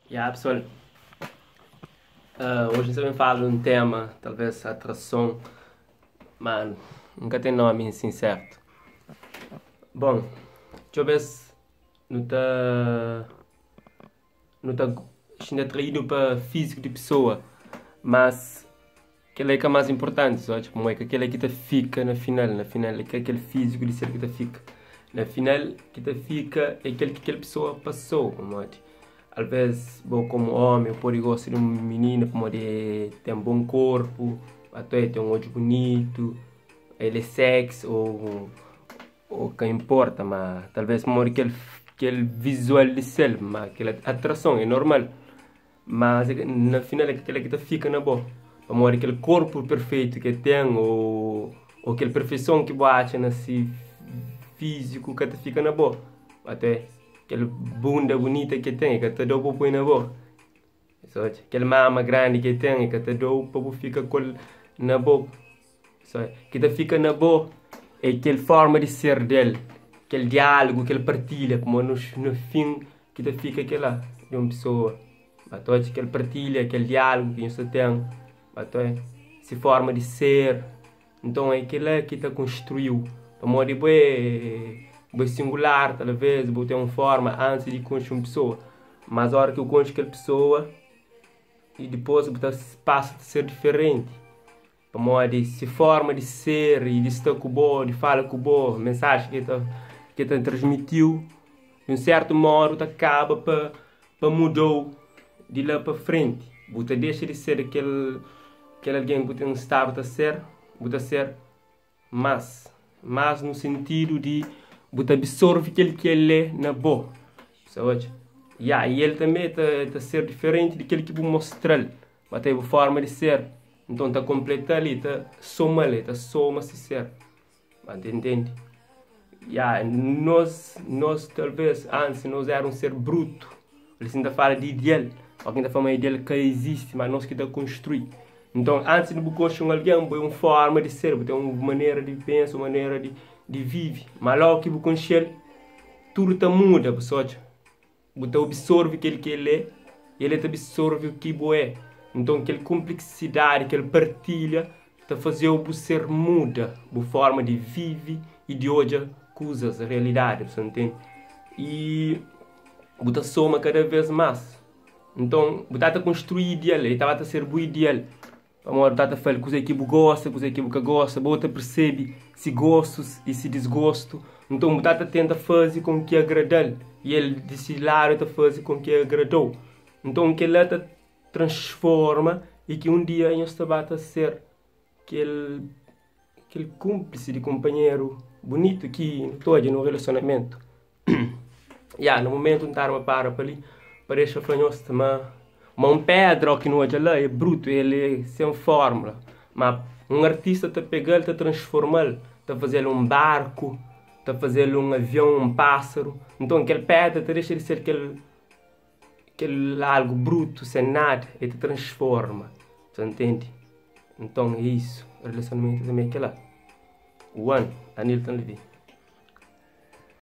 Pessoal, hoje você me fala de um tema, talvez atração, mas nunca tem nome assim certo. Bom, deixa eu ver se não sendo atraído para físico de pessoa, mas aquele é que é mais importante, só, tipo, como é que aquele é que te fica na final é que aquele físico de ser que te fica. Na final, que te fica é aquele que aquela pessoa passou, como é. Às vezes, bom, como homem, eu pode gostar de um menino, como ele tem um bom corpo, até tem um olho bonito, ele é sexy, ou que importa, mas talvez more aquele visual de self, mas aquela atração é normal. Mas no final é aquele que te fica na boa. Amor, aquele corpo perfeito que tem, ou aquela perfeição que bate nesse físico que te fica na boa. Até aquela bunda bonita que tem, que te dá para pôr na boa. Aquela mama grande que tem, que te dá para ficar na boca. Que te fica na boa é aquela forma de ser dele, aquele diálogo, aquele partilha, como no fim que te fica aquela de uma pessoa. Aquele partilha, aquele diálogo que você tem, se forma de ser. Então é aquilo que te construiu. Para modo de singular, talvez, ter uma forma antes de construir uma pessoa. Mas a hora que eu construo aquela pessoa, e depois passa a ser diferente. Para modo de se forma de ser, e de estar com o boa, de falar com o boa, mensagem que te transmitiu, de um certo modo, acaba para mudar de lá para frente. Você deixa de ser aquele alguém que você não estava a ser, você ser mais no sentido de você absorve aquele que ele é na boa, sabe? E ele também está a ser diferente daquele que você mostrar, mas tem a forma de ser. Então está completar ali, está soma-se ser, entende? Nós talvez antes nós éramos um ser bruto, eles ainda falam de ideal, alguém está falando de ideal que existe, mas nós que está construir. Então antes de construir alguém, é uma forma de ser, tem uma maneira de pensar, uma maneira de viver, mas logo que você construir, tudo está muda, pessoal. Você absorve aquele que ele é, e ele absorve o que você é. Então aquela complexidade, aquela partilha, está fazendo você ser muda, a forma de viver e de olhar coisas, a realidade, você entende? E você soma cada vez mais. Então, você está a construir ideal, ele está a ser bom ideal. Amor, você está a falar coisa que você gosta, coisa que você gosta, você percebe se gostos e se desgosto. Então, você está a tentar fazer com que agradar, e ele desse lado está a fazer com que agradou. Então, que ele está transforma e que um dia ele está a ser aquele cúmplice de companheiro bonito que todo no relacionamento. No momento não está para ali, parece fanhoso, mas uma pedra que não é lá é bruto, ele é sem fórmula. Mas um artista está pegando, está transformando, está fazendo um barco, está fazendo um avião, um pássaro. Então aquele pedra deixa de ser aquele algo bruto, sem nada, e te transforma. Você entende? Então é isso. O relacionamento também é aquela. One, Anilton Levy.